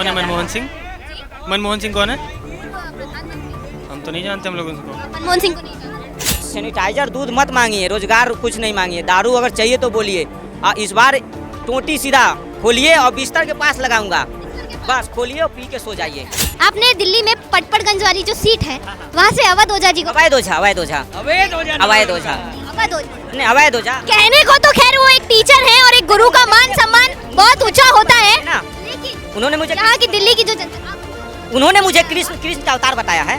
कौन है मनमोहन सिंह? मनमोहन सिंह कौन है? हम तो नहीं जानते हम लोग उनको। मनमोहन सिंह को नहीं जानते। सैनिटाइजर दूध मत मांगिए, रोजगार कुछ नहीं मांगिए, दारू अगर चाहिए तो बोलिए। इस बार टोटी सीधा खोलिए और बिस्तर के पास लगाऊंगा, बस खोलिए और पी के सो जाइए। आपने दिल्ली में पटपड़गंज वाली जो सीट है वहाँ से अवध ओझा जी को अवैध ओझा, अवैध ओझा, अवैध ओझा, अवध ओझा नहीं अवैध ओझा कहने को तो खैर वो एक टीचर है और एक गुरु का मान सम्मान बहुत ऊंचा होता है ना। लेकिन उन्होंने मुझे यहाँ की दिल्ली की जो जनता उन्होंने मुझे कृष्ण का अवतार बताया है।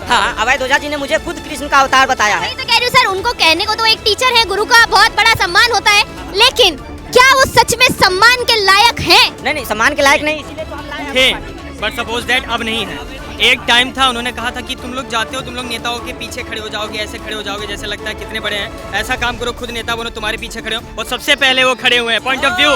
हाँ, अवैध ओझा जी ने मुझे खुद कृष्ण का अवतार बताया है। तो कह रही हूँ सर, उनको कहने को तो एक टीचर है, गुरु का बहुत बड़ा सम्मान होता है, लेकिन क्या वो सच में सम्मान के लायक हैं? नहीं, सम्मान के लायक नहीं, इसीलिए तो हम लाए थे, हैं। बट सपोज दैट अब नहीं है। एक टाइम था, उन्होंने कहा था कि तुम लोग जाते हो, तुम लोग नेताओं के पीछे खड़े हो जाओगे, ऐसे खड़े हो जाओगे जैसे लगता है कितने बड़े हैं। ऐसा काम करो, खुद नेता बनो, तुम्हारे पीछे खड़े हो। और सबसे पहले वो खड़े हुए हैं, पॉइंट ऑफ व्यू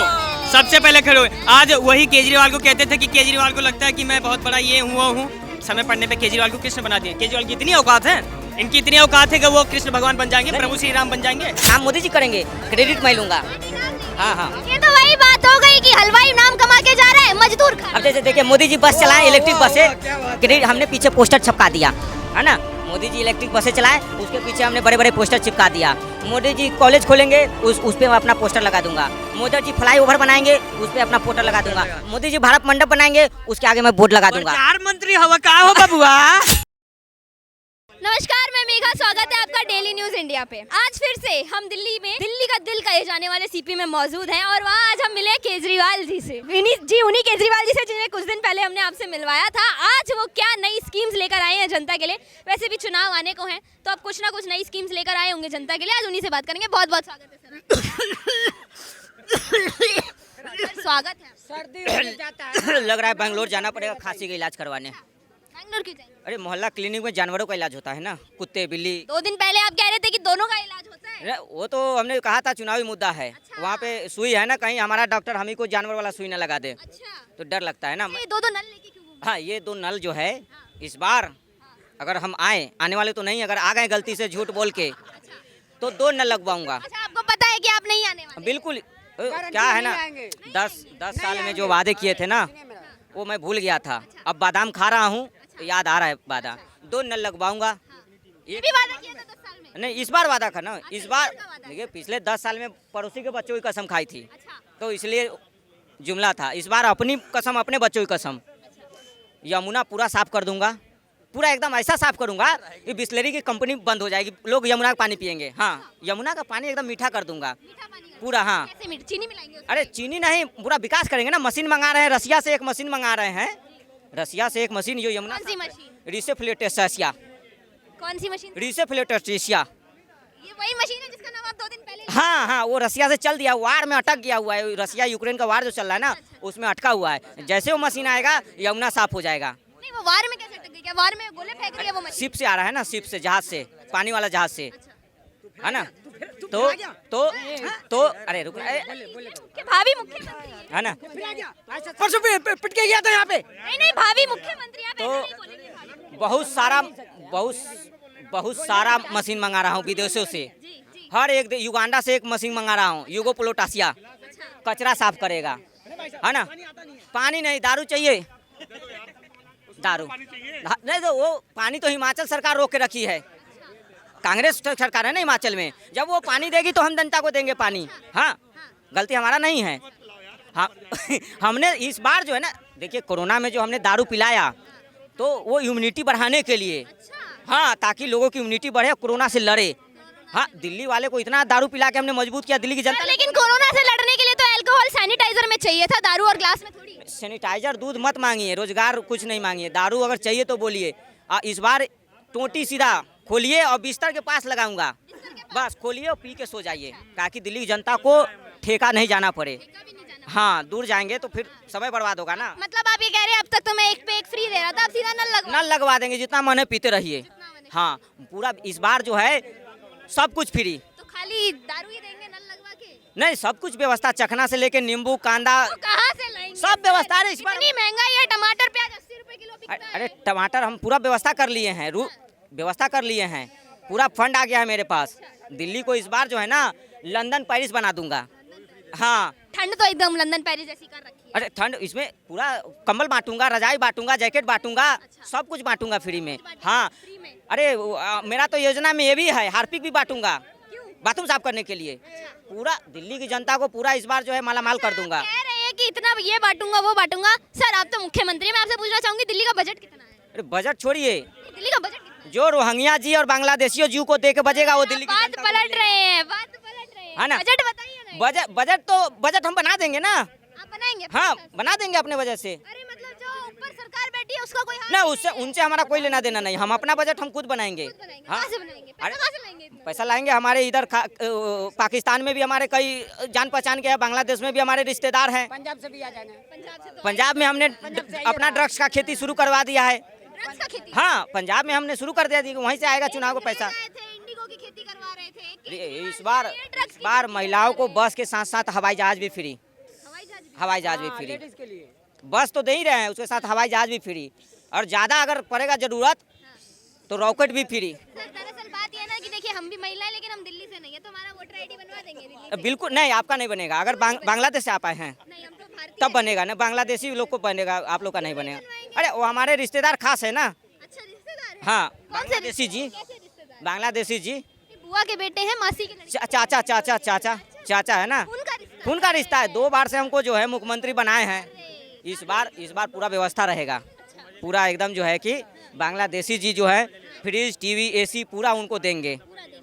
सबसे पहले खड़े हुए। आज वही केजरीवाल को कहते थे कि केजरीवाल को लगता है कि मैं बहुत बड़ा ये हूँ वो हूँ, समय पड़ने पे केजरीवाल को कृष्ण बना दिए। केजरीवाल की इतनी औकात है, इनकी इतनी औकात है कि वो कृष्ण भगवान बन जाएंगे, प्रभु श्री राम बन जाएंगे। काम मोदी जी करेंगे, क्रेडिट मैं लूंगा। हाँ हाँ, ये तो वही बात हो गई कि हलवाई नाम कमा के जा रहा है, मजदूर खा। अब जैसे देखिए मोदी जी बस चलाए, इलेक्ट्रिक बसें, क्रेडिट हमने पीछे पोस्टर छपका दिया है ना। मोदी जी इलेक्ट्रिक बसें चलाए, उसके पीछे हमने बड़े बड़े पोस्टर चिपका दिया। मोदी जी कॉलेज खोलेंगे, उस पे मैं अपना पोस्टर लगा दूंगा। मोदी जी फ्लाईओवर बनाएंगे, उस पे अपना पोस्टर लगा दूंगा। मोदी जी भारत मंडप बनाएंगे, उसके आगे मैं बोर्ड लगा दूंगा। प्रधानमंत्री हवा का हो बबुआ। नमस्कार, मैं मेघा, स्वागत है आपका डेली न्यूज इंडिया पे। आज फिर से हम दिल्ली में, दिल्ली का दिल कहे जाने वाले सीपी में मौजूद हैं और वहाँ आज हम मिले केजरीवाल जी से। उन्हीं केजरीवाल जी से जिन्हें कुछ दिन पहले हमने आपसे मिलवाया था। आज वो क्या नई स्कीम्स लेकर आए हैं जनता के लिए। वैसे भी चुनाव आने को हैं तो अब कुछ ना कुछ नई स्कीम्स लेकर आए होंगे जनता के लिए। आज उन्हीं से बात करेंगे। बहुत बहुत स्वागत है सर। स्वागत है। सर्दी हो जाता है। लग रहा है बैंगलोर जाना पड़ेगा खांसी का इलाज करवाने। बैंगलोर क्यों जाएंगे? अरे मोहल्ला क्लिनिक में जानवरों का इलाज होता है ना, कुत्ते बिल्ली। 2 दिन पहले आप कह रहे थे कि दोनों का इलाज होता है। अरे वो तो हमने कहा था चुनावी मुद्दा है। अच्छा। वहाँ पे सुई है ना, कहीं हमारा डॉक्टर हमी को जानवर वाला सुई ना लगा दे, अच्छा, तो डर लगता है ना। ये 2 नल लेके क्यों घूम रहे हाँ, ये 2 नल जो है इस बार अगर हम आने वाले तो नहीं, अगर आ गए गलती से झूठ बोल के तो 2 नल लगवाऊंगा। अच्छा, आपको पता है कि आप नहीं आने वाले? बिल्कुल, क्या है ना, 10 साल में जो वादे किए थे ना वो मैं भूल गया था। अब बादाम खा रहा हूँ तो याद आ रहा है बादाम। 2 नल लगवाऊंगा। ये भी वादा किया था 10 साल में। नहीं, इस बार वादा करना। इस बार का वादा देखिए, पिछले 10 साल में पड़ोसी के बच्चों की कसम खाई थी, अच्छा, तो इसलिए जुमला था। इस बार अपनी कसम, अपने बच्चों की कसम। यमुना पूरा साफ कर दूंगा, पूरा एकदम ऐसा साफ करूंगा कि बिस्लरी की कंपनी बंद हो जाएगी, लोग यमुना का पानी पियेंगे। हाँ, यमुना का पानी एकदम मीठा कर दूंगा मीठा पानी का पूरा। हाँ, कैसे मीठा? चीनी मिलाएंगे उसमें? अरे चीनी नहीं, पूरा विकास करेंगे ना। मशीन मंगा रहे हैं, रसिया से एक मशीन मंगा रहे हैं, रसिया से एक मशीन जो यमुना कौन सी मशीन? रिसेफ्लेटेसिया, कौन सी मशीन? रिसेफ्लेटेसिया। ये वही मशीन है जिसका नाम आप 2 दिन पहले हाँ हाँ, वो रसिया से चल दिया, वार में अटक गया हुआ है। रसिया यूक्रेन का वार जो चल रहा है ना, उसमें अटका हुआ है। जैसे वो मशीन आएगा यमुना साफ हो जाएगा। नहीं, वो वार में कैसे अटक गई? क्या वार में गोले फेंक रही है वो मशीन? शिप से आ रहा है ना, शिप से, जहाज से, पानी वाला जहाज से, है ना। तो अरे रुक, कि भावी मुख्यमंत्री है ना। परसों पिट के गया था यहाँ पे। नहीं, भावी मुख्यमंत्री आप तो ऐसा नहीं बोलेंगे। भावी बहुत सारा मशीन मंगा रहा हूँ विदेशों से। हर एक युगांडा से एक मशीन मंगा रहा हूँ, यूगोप्लोटासिया, कचरा साफ करेगा, है ना। पानी नहीं, दारू चाहिए। दारू नहीं, तो वो पानी तो हिमाचल सरकार रोक के रखी है, कांग्रेस सरकार है ना हिमाचल में। जब वो पानी देगी तो हम जनता को देंगे पानी। हाँ, गलती हमारा नहीं है। हाँ हमने इस बार जो है ना, देखिए कोरोना में जो हमने दारू पिलाया तो वो इम्यूनिटी बढ़ाने के लिए, हाँ, ताकि लोगों की इम्यूनिटी बढ़े, कोरोना से लड़े। हाँ, दिल्ली वाले को इतना दारू पिला के हमने मजबूत किया दिल्ली की जनता। लेकिन कोरोना से लड़ने के लिए तो अल्कोहल सैनिटाइजर में चाहिए था, दारू और ग्लास में थोड़ी। सैनिटाइजर दूध मत मांगिए, रोजगार कुछ नहीं मांगिए, दारू अगर चाहिए तो बोलिए। इस बार टोटी सीधा खोलिए और बिस्तर के पास लगाऊंगा, बस खोलिए और पी के सो जाइए, ताकि दिल्ली की जनता को ठेका नहीं जाना पड़े। हाँ, दूर जाएंगे तो फिर समय बर्बाद होगा ना। मतलब आप ये कह रहे हैं अब तक तो मैं 1 पे 1 फ्री दे रहा था, अब सीधा नल लगवा देंगे, जितना मन है पीते रहिए। हाँ, पूरा इस बार जो है सब कुछ फ्री। तो खाली दारू ही देंगे नल लगवा के? नहीं, सब कुछ व्यवस्था, चखना से लेके नींबू कांदा, तो कहाँ से लाएंगे? सब व्यवस्था है इस बार। इतनी महंगाई है, टमाटर प्याज 80 रुपए किलो बिकता है। अरे टमाटर हम पूरा व्यवस्था कर लिए हैं, व्यवस्था कर लिए हैं, पूरा फंड आ गया है मेरे पास। दिल्ली को इस बार जो है ना लंदन पेरिस बना दूंगा। हाँ, ठंड तो एकदम लंदन पेरिस जैसी कर रखी है। अरे ठंड इसमें पूरा कंबल बांटूंगा, रजाई बांटूंगा, जैकेट बांटूंगा, सब कुछ बांटूंगा फ्री में। हाँ, अरे मेरा तो योजना में ये भी है, हार्पिक भी बांटूंगा बाथरूम साफ करने के लिए। पूरा दिल्ली की जनता को पूरा इस बार जो है माला माल कर दूंगा। कह रहे हैं कि इतना ये बांटूंगा वो बांटूंगा। सर आप तो मुख्यमंत्री हैं, मैं आपसे पूछना चाहूंगी दिल्ली का बजट कितना है? अरे बजट छोड़िए, दिल्ली का बजट कितना है? जो रोहिंग्या जी और बांग्लादेशियों जी को दे के बजेगा वो दिल्ली की बात जनता को पलट रहे हैं, बात पलट रहे हैं। है ना? बजट बताइए ना। बजट हम बना देंगे ना। आप बनाएंगे? हाँ, बना देंगे अपने वजह से। अरे मतलब जो ऊपर सरकार बैठी है उसका कोई हाथ ना नहीं उससे है? उनसे हमारा कोई लेना देना नहीं, हम अपना बजट हम खुद बनाएंगे। खुद बनाएंगे। हाँ, कहाँ से बनाएंगे? पैसा अरे- कहाँ से लाएंगे इतना? पैसा लाएंगे हमारे इधर पाकिस्तान में भी हमारे कई जान पहचान के हैं, बांग्लादेश में भी हमारे रिश्तेदार हैं। पंजाब से भी आ जाना। पंजाब से तो पंजाब में हमने अपना ड्रग्स का खेती शुरू करवा दिया है। ड्रग्स का खेती। हाँ, पंजाब में हमने शुरू कर दिया थी, वहीं से आएगा चुनाव को पैसा। गए थे, इंडिगो की खेती करवा रहे थे। अरे, इस बार महिलाओं को बस के साथ साथ हवाई जहाज भी फ्री। हवाई जहाज भी फ्री, लेडीज के लिए बस तो दे ही रहे हैं, उसके साथ हवाई जहाज भी फ्री, और ज़्यादा अगर पड़ेगा ज़रूरत तो रॉकेट भी फ्री। सर दरअसल बात ये है ना कि देखिए हम भी महिला हैं लेकिन हम दिल्ली से नहीं है, तो हमारा वोटर आईडी बनवा देंगे दिल्ली से। बिल्कुल नहीं, आपका नहीं बनेगा। अगर बांग्लादेश से आप आए हैं नहीं हम तो भारतीय तब बनेगा ना, बांग्लादेशी लोग को बनेगा, आप लोग का नहीं बनेगा। अरे वो हमारे रिश्तेदार खास है ना। अच्छा रिश्तेदार है? हाँ, कौन से बांग्लादेशी जी, कैसे रिश्तेदार? बांग्लादेशी जी, ये बुआ के बेटे हैं, मासी के लड़के। चाचा चाचा चाचा चाचा है ना, उनका रिश्ता। खून का रिश्ता है। 2 बार से हमको जो है मुख्यमंत्री बनाए हैं। इस बार पूरा व्यवस्था रहेगा, पूरा एकदम जो है कि बांग्लादेशी जी जो है फ्रिज टीवी एसी पूरा उनको देंगे,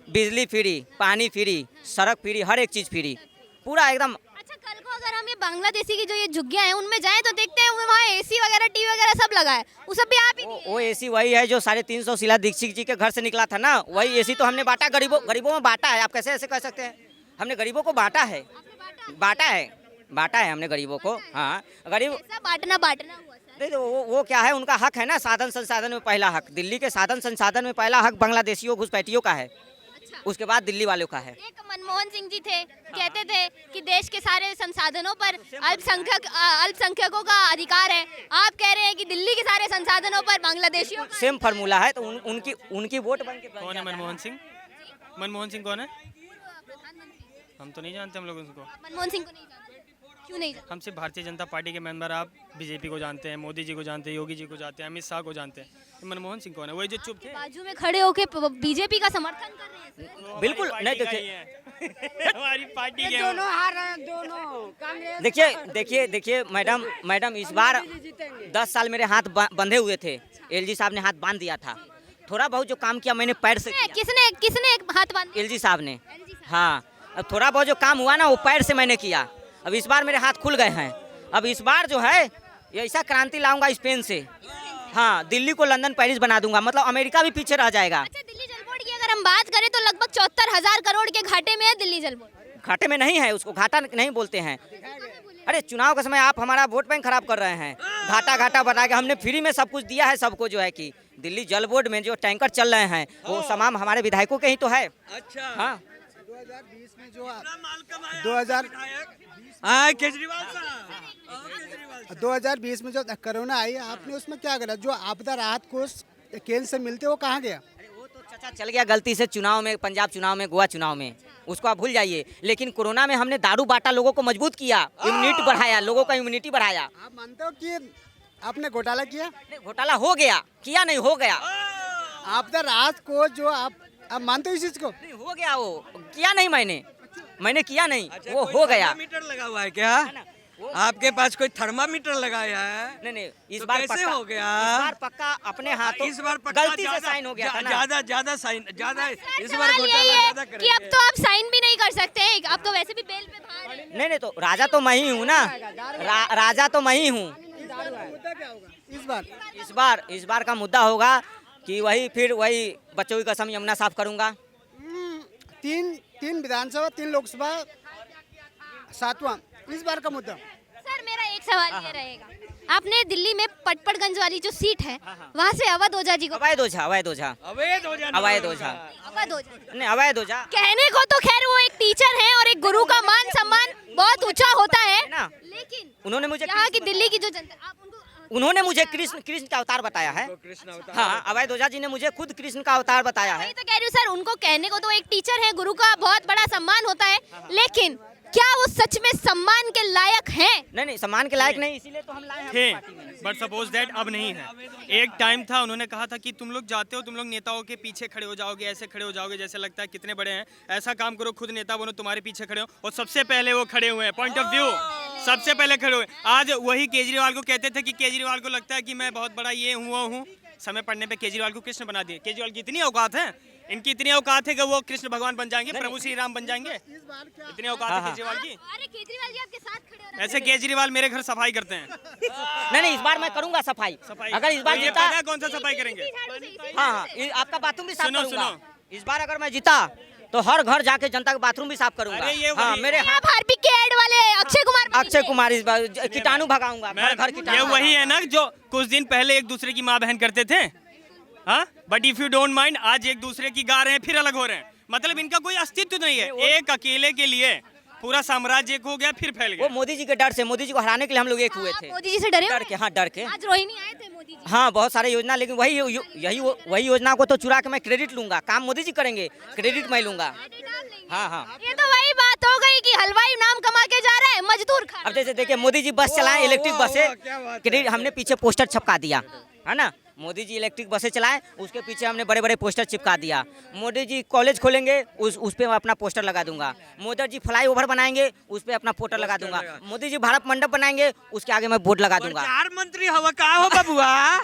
बिजली फ्री, पानी फ्री, सड़क फ्री, हर एक चीज़ फ्री, पूरा एकदम। अच्छा कल को अगर हम ये बांग्लादेशी की जो ये झुग्गियां हैं उनमें जाएं तो देखते हैं वहाँ एसी वगैरह टीवी वगैरह सब लगा है, वो सब भी आप ही दिए हैं। वो एसी वही है जो 350 शीला दीक्षित जी के घर से निकला था ना, वही एसी तो हमने बांटा, गरीबों में बांटा है। आप कैसे ऐसे कह सकते हैं? हमने गरीबों को बांटा है, बांटा है हमने गरीबों को। हाँ, गरीब ऐसा बांटना हुआ सर। नहीं तो वो क्या है, उनका हक है ना, साधन संसाधन में पहला हक। दिल्ली के साधन संसाधन में पहला हक बांग्लादेशियों घुसपैठियों का है, उसके बाद दिल्ली वालों का है। एक मनमोहन सिंह जी थे, कहते थे कि देश के सारे संसाधनों पर अल्पसंख्यकों का अधिकार है। आप कह रहे हैं कि दिल्ली के सारे संसाधनों पर बांग्लादेशियों का सेम फार्मूला है, तो उनकी वोट बन के कौन है मनमोहन सिंह? मनमोहन सिंह कौन है? प्रधानमंत्री। हम तो नहीं जानते, हम लोग उनको। आप मनमोहन सिंह को नहीं जानते? क्यों नहीं जानते? हम सिर्फ भारतीय जनता पार्टी के मेंबर, आप बीजेपी को जानते हैं, मोदी जी को जानते हैं, योगी जी को जानते हैं, अमित शाह को जानते हैं। तो मनमोहन सिंह कौन है? वही जो चुप थे। बाजू में खड़े होके बीजेपी का समर्थन कर रहे हैं। बिल्कुल नहीं। देखिए हमारी पार्टी के दोनों हार रहे हैं, दोनों कांग्रेस। देखिए मैडम इस बार 10 साल मेरे हाथ बंधे हुए थे, एलजी साहब ने हाथ बांध दिया था। थोड़ा बहुत जो काम किया मैंने पैर से किया, किसने हाथ बांधा? एलजी साहब ने। हाँ, अब थोड़ा बहुत जो काम हुआ ना वो पैर से मैंने किया। अब इस बार मेरे हाथ खुल गए हैं। अब इस बार जो है ये ऐसा क्रांति लाऊंगा स्पेन से। हाँ, दिल्ली को लंदन पेरिस बना दूंगा, मतलब अमेरिका भी पीछे रह जाएगा। अच्छा दिल्ली जल बोर्ड की अगर हम बात करें तो लगभग 74,000 करोड़ के घाटे में है दिल्ली जल बोर्ड। घाटे में नहीं है, उसको घाटा नहीं बोलते हैं। अरे चुनाव के समय आप हमारा वोट बैंक खराब कर रहे हैं, घाटा बना के। हमने फ्री में सब कुछ दिया है सबको, जो है कि दिल्ली जल बोर्ड में जो टैंकर चल रहे हैं वो तमाम हमारे विधायकों के ही तो है। अच्छा हाँ, 2020 में जो 2020 में जो कोरोना आई, आपने उसमें क्या करा? जो आपदा राहत कोष केंद्र से मिलते वो कहाँ गया? वो तो चाचा चल गया गलती से चुनाव में, पंजाब चुनाव में, गोवा चुनाव में, उसको आप भूल जाइए। लेकिन कोरोना में हमने दारू बांटा, लोगों को मजबूत किया, इम्यूनिटी बढ़ाया, लोगों का इम्यूनिटी बढ़ाया। आप मानते हो कि आपने घोटाला किया? नहीं, घोटाला हो गया, किया नहीं, हो गया। आपदा राहत कोष जो आप मानते हो इस चीज को? नहीं, हो गया, वो किया नहीं, मैंने किया नहीं, वो हो गया। थर्मामीटर लगा हुआ है क्या? आपके पास कोई थर्मामीटर लगाया है? नहीं, इस तो बार कैसे पक्का हो गया? इस बार पक्का अपने हाथों, इस बार पक्का गलती से साइन हो गया था ना। ज्यादा साइन, ज्यादा इस बार सवाल घोटाला यही है ज्यादा कि अब करेंगे। तो आप साइन भी नहीं कर सकते हैं, आप तो वैसे भी बेल पे बाहर हैं। नहीं, तो राजा तो मैं ही हूँ ना, राजा तो मैं ही हूँ। मुद्दा क्या होगा इस बार का मुद्दा होगा कि फिर वही बच्चों की कसम यमुना साफ करूंगा। तीन विधानसभा, 3 लोकसभा, 7वां इस बार का मुद्दा। सर मेरा एक सवाल ये रहेगा, आपने दिल्ली में पटपड़गंज वाली जो सीट है वहाँ से अवध ओझा जी को अवैध ओझा अवैध हो जाना। अवध ओझा नहीं, अवैध ओझा कहने को तो खैर वो एक टीचर है और एक गुरु का मान सम्मान बहुत ऊंचा होता है ना। लेकिन उन्होंने मुझे यहाँ की दिल्ली की जो जनता, आप उनको उन्होंने मुझे कृष्ण का अवतार बताया है। हाँ, अवैध ओझा जी ने मुझे खुद कृष्ण का अवतार बताया है। वही तो कह रही हूँ सर, उनको कहने को तो एक टीचर है, गुरु का बहुत बड़ा सम्मान होता है, लेकिन क्या वो सच में सम्मान के लायक हैं? नहीं सम्मान के लायक नहीं, इसीलिए तो हम लाए हैं थे, आपकी पार्टी में। बट सपोज दैट अब नहीं है। एक टाइम था, उन्होंने कहा था कि तुम लोग जाते हो, तुम लोग नेताओं के पीछे खड़े हो जाओगे, ऐसे खड़े हो जाओगे जैसे लगता है कितने बड़े हैं, ऐसा काम करो, खुद नेता बनो, तुम्हारे पीछे खड़े हो। और सबसे पहले वो खड़े हुए हैं, पॉइंट ऑफ व्यू, सबसे पहले खड़े हुए। आज वही केजरीवाल को कहते थे कि केजरीवाल को लगता है कि मैं बहुत बड़ा ये हूँ वो हूँ, समय पड़ने पे केजरीवाल को कृष्ण बना दिए। केजरीवाल की इतनी औकात है, इनकी इतनी औकात है कि वो कृष्ण भगवान बन जाएंगे, प्रभु श्री राम बन जाएंगे, इतनी औकात है केजरीवाल की। अरे केजरीवाल जी आपके साथ खड़े हो रहे हैं। ऐसे केजरीवाल मेरे घर सफाई करते हैं। नहीं इस बार मैं करूंगा सफाई। अगर इस बार ये जीता, पता है कौन सा सफाई करेंगे? हाँ आपका बाथरूम भी साफ सुनो, करूंगा। सुनो। इस बार अगर मैं जीता तो हर घर जाके जनता का बाथरूम भी साफ करूंगा। अरे ये हाँ वही- मेरे आप हार्पिक के ऐड वाले अक्षय कुमार बन अक्षय गए। कुमार इस बार कीटाणु भगाऊंगा, घर घर ये कीटाणु वही है ना जो कुछ दिन पहले एक दूसरे की माँ बहन करते थे, हाँ, but if you don't mind आज एक दूसरे की गा रहे हैं, फिर अलग हो रहे हैं। मतलब इनका कोई अस्तित्व नहीं है, एक अकेले के लिए पूरा साम्राज्य एक हो गया, फिर फैल वो गया। मोदी जी के डर से, मोदी जी को हराने के लिए हम लोग एक हुए आप थे। मोदी जी से डरे डर के, हाँ डर के। आज रोहिणी आए थे मोदी जी। हाँ बहुत सारे योजना, लेकिन वही योजना को तो चुरा के मैं क्रेडिट लूंगा। काम मोदी जी करेंगे, क्रेडिट मैं लूंगा। हाँ हाँ। ये तो वही बात हो गई कि हलवाई नाम कमा के जा रहा है, मजदूर खा रहा अब जैसे देखिए मोदी जी बस चलाएं, इलेक्ट्रिक बसें, क्रेडिट हमने पीछे पोस्टर छपका दिया है ना। मोदी जी इलेक्ट्रिक बसें चलाएं, उसके पीछे हमने बड़े बड़े पोस्टर चिपका दिया। मोदी जी कॉलेज खोलेंगे, उस पे मैं अपना पोस्टर लगा दूंगा। मोदी जी फ्लाई ओवर बनाएंगे, उस पे अपना पोस्टर लगा दूंगा। मोदी जी भारत मंडप बनाएंगे, उसके आगे मैं बोर्ड लगा दूंगा। चार मंत्री हवा का हो बबुआ।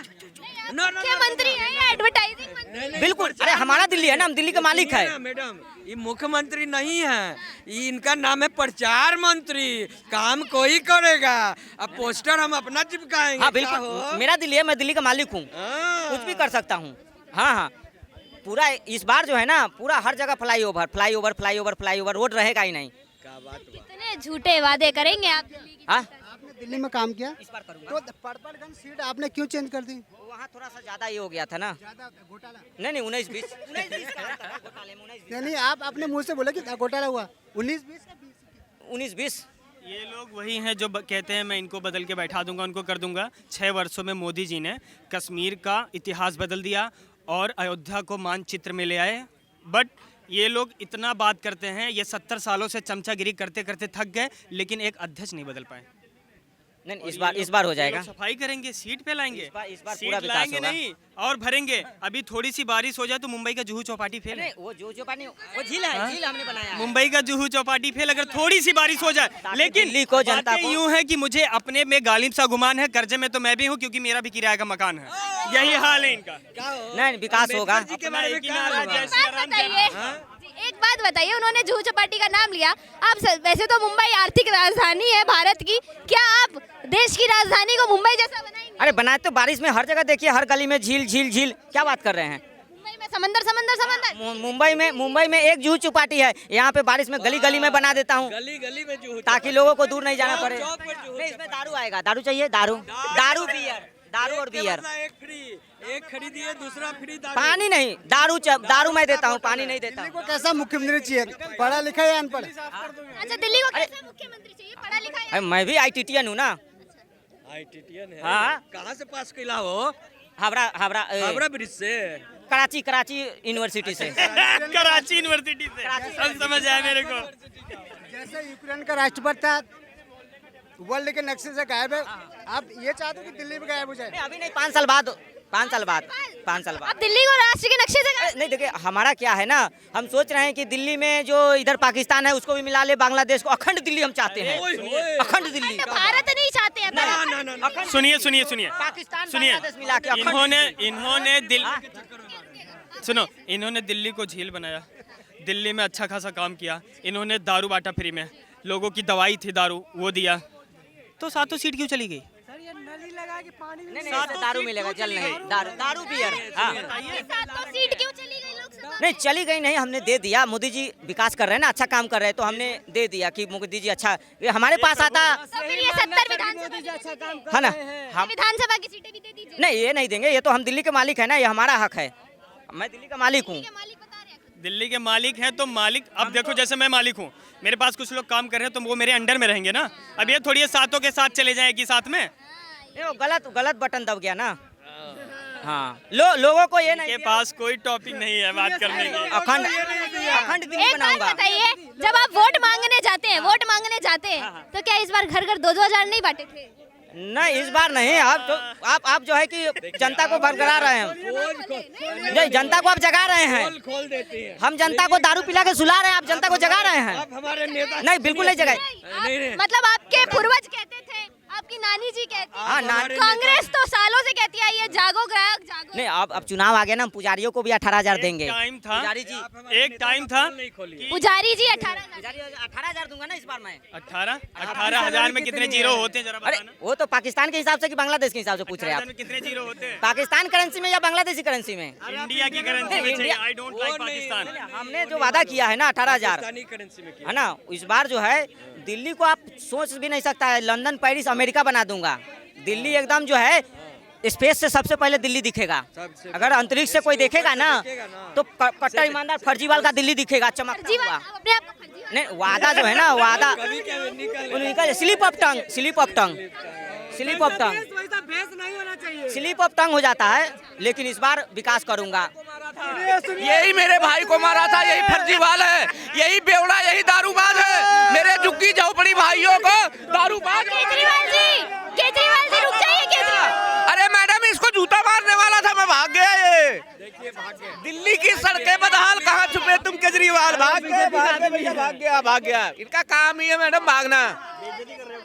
मुख्यमंत्री है या एडवर्टाइजिंग मंत्री? बिल्कुल, अरे हमारा दिल्ली है ना, हम दिल्ली के मालिक है। मैडम ये मुख्यमंत्री नहीं है, ये इनका नाम है प्रचार मंत्री। काम कोई करेगा, अब पोस्टर हम अपना चिपकाएंगे। हाँ क्या हो? बिल्कुल, मेरा दिल्ली है, मैं दिल्ली का मालिक हूँ, हाँ। कुछ भी कर सकता हूँ। हाँ हाँ, पूरा इस बार जो है ना, पूरा हर जगह फ्लाई ओवर रोड रहेगा ही नहीं। कितने झूठे वादे करेंगे आप दिल्ली की? हाँ आपने दिल्ली में काम किया इस बार करूँगा। तो पर्पलगंज सीट आपने क्यों चेंज कर दी? वहाँ थोड़ा सा ज्यादा ये हो गया था ना। ज्यादा घोटाला? नहीं 19-20 घोटाले में 19-20 नहीं आप अपने मुंह से बोले कि घोटाला हुआ 19-20 का 19-20। ये लोग वही हैं जो कहते हैं मैं इनको बदल के बैठा दूंगा, उनको कर दूंगा। 6 वर्षों में मोदी जी ने कश्मीर का इतिहास बदल दिया और अयोध्या को मानचित्र में ले आए। बट ये लोग इतना बात करते हैं, ये 70 सालों से चमचागिरी करते करते थक गए, लेकिन एक अध्यक्ष नहीं बदल पाए। नहीं और इस बार हो ये जाएगा। लोग सफाई करेंगे, सीट पे लाएंगे, इस बार पूरा सीट विकास लाएंगे होगा। नहीं और भरेंगे। अभी थोड़ी सी बारिश हो जाए तो मुंबई का जुहू चौपाटी फेल है। नहीं वो जो पानी, वो झील है, झील हमने बनाया है। मुंबई का जुहू चौपाटी फेल अगर थोड़ी सी बारिश हो जाए। ताकि लेकिन दिल्ली को, जनता बातें को- यूं है कि मुझे अपने में गालिब सा गुमान है, कर्जे में तो मैं भी हूं क्योंकि मेरा भी किराए का मकान है। यही हाल है इनका। नहीं विकास होगा। अम्बेडकर जी के बारे में अपना क्या एक ही नारा, होगा? जय श्री राम, जय बताइए राम। जी, एक बात बताइए, उन्होंने जुहू चौपाटी का नाम लिया। आप वैसे तो मुंबई आर्थिक राजधानी है भारत की, क्या आप देश की राजधानी को मुंबई जैसा बनाएंगे? अरे बनाए तो बारिश में हर जगह देखिए, हर गली में झील झील झील, क्या बात कर रहे हैं। मुंबई में समंदर समंदर समंदर। मुंबई में एक जुहू चौपाटी है, यहाँ पे बारिश में गली गली में बना देता हूँ गली गली में जो ताकि लोगों को दूर नहीं जाना पड़े। चौक पर जुहू नहीं इसमें दारू आएगा, दारू चाहिए, दारू बियर, दारू और बियर। एक फ्री, एक खरीदिए दूसरा फ्री। पानी नहीं, दारू मैं देता हूँ, पानी नहीं देता दिल्ली हूँ। को कैसा मुख्यमंत्री चाहिए, पढ़ा लिखा या अनपढ़? अच्छा दिल्ली को कैसा मुख्यमंत्री चाहिए, पढ़ा लिखा है? अरे मैं भी ITTN हूँ ना। ITTN है। हाँ। कहाँ से पास कैला हो? हावड़ा हावड़ा ब्रिज से। कराची यूनिवर्सिटी से। कराची यूनिवर्सिटी से अब समझ आया मेरे को। जैसे यूक्रेन का राष्ट्रपति था, वर्ल्ड के नक्शे से गायब है, आप ये चाहते हो कि दिल्ली में गायब हो जाए? नहीं अभी नहीं, 5 साल बाद। आप दिल्ली को राष्ट्र के नक्शे से नहीं देखिए हमारा क्या है ना, हम सोच रहे हैं कि दिल्ली में जो इधर पाकिस्तान है उसको भी मिला ले, बांग्लादेश को। अखंड दिल्ली हम चाहते हैं, अखंड दिल्ली। भारत नहीं चाहते हैं ना। अखंड सुनिए सुनिए सुनिए पाकिस्तान सुनिए, बांग्लादेश मिला के अखंड इन्होंने दिल हाँ। सुनो, इन्होंने दिल्ली को झील बनाया, दिल्ली में अच्छा खासा काम किया। इन्होंने दारू बांटा फ्री में, लोगों की दवाई थी दारू वो दिया, तो सातों सीट क्यों चली गई? नहीं इससे दारू मिलेगा, जल नहीं, दारू बियर। हाँ सातों सीट क्यों चली गई लोकसभा? नहीं चली गई नहीं, हमने दे दिया। मोदी जी विकास कर रहे हैं ना, अच्छा काम कर रहे हैं, तो हमने दे दिया कि मोदी जी अच्छा, ये हमारे पास आता तो फिर ये 70 विधानसभा है ना। हम विधानसभा की सीटें भी दे दीजिए। नहीं ये नहीं देंगे, ये तो हम दिल्ली के मालिक है ना, ये हमारा हक है। मैं दिल्ली का मालिक हूँ। के मालिक बता रहे हैं। दिल्ली के मालिक हैं तो मालिक, अब देखो जैसे मैं मालिक हूँ, मेरे पास कुछ लोग काम कर रहे हैं तो वो मेरे अंडर में रहेंगे ना। अब ये थोड़ी सातों के साथ चले जाए कि साथ में, ये वो गलत बटन दब गया ना। हाँ लोगों को ये नहीं के पास कोई टॉपिक नहीं है बात करने की। अखंड अखंड दिल्ली एक बात बनाऊंगा। बताइए, जब आप वोट मांगने जाते हैं तो क्या इस बार घर घर 2-2 हजार नहीं बांटे थे? नहीं इस बार नहीं, आप जो है कि जनता को बरकरार रहे हैं, नहीं जनता को आप जगा रहे हैं। खोल देती है। हम जनता को दारू पिला के सुला रहे हैं, आप जनता को जगा रहे हैं। आप हमारे नेता नहीं बिल्कुल नहीं जगाए। मतलब आपके पूर्वज कहते थे, आपकी नानी जी कहती हाँ, है, कांग्रेस तो सालों से कहती आई है जागो ग्राहक जागो। नहीं अब चुनाव आ गया ना, हम पुजारियों को भी 18,000 देंगे। टाइम था, पुजारी जी एक टाइम था पुजारी जी 18,000। 18,000 दूंगा ना इस बार मैं। 18,000 में कितने जीरो होते हैं जरा अरे बताना। वो तो पाकिस्तान के हिसाब से कि बांग्लादेश के हिसाब से पूछ रहे हैं 18,000 में कितने जीरो होते हैं? आप? पाकिस्तान करेंसी में या बांग्लादेशी करेंसी में? इंडिया की करेंसी में चाहिए। I don't like Pakistan. हमने जो वादा किया है ना 18,000 पाकिस्तानी करेंसी में किया। है ना, इस बार जो है दिल्ली को आप सोच भी नहीं सकता है, लंदन पेरिस अमेरिका बना दूंगा। दिल्ली एकदम जो है स्पेस से सबसे पहले दिल्ली दिखेगा। अगर अंतरिक्ष से कोई देखेगा ना तो कट्टर ईमानदार फर्जीवाल का दिल्ली दिखेगा, चमकता फर्जीवाल, हुआ। आप अपने आप को फर्जीवाल नहीं वादा जो है ना, वादा निकल slip of tongue, slip of tongue, slip of tongue, वैसा भेस नहीं होना चाहिए। स्लिप ऑफ टंग हो जाता है। लेकिन इस बार विकास करूंगा। यही मेरे भाई को मारा था, यही फर्जीवाल है, यही बेवड़ा, यही दारूबाज है। मेरे झुग्गी झोपड़ी भाइयों को दारूबाज। केजरीवाल जी रुक जाइए केजरीवाल। अरे मैडम इसको जूता मारने वाला था, मैं भाग गया। ये दिल्ली की सड़कें बदहाल, कहाँ छुपे तुम केजरीवाल? भाग गए भैया, भाग गया। इनका काम ही है मैडम भागना।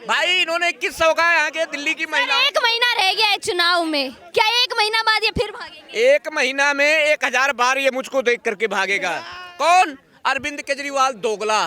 भाई इन्होंने 2100 का यहाँ के दिल्ली की महिला। 1 महीना रह गया है चुनाव में, क्या 1 महीना बाद ये फिर भागेंगे? 1 महीना में 1000 बार ये मुझको देख करके भागेगा। कौन? अरविंद केजरीवाल दोगला।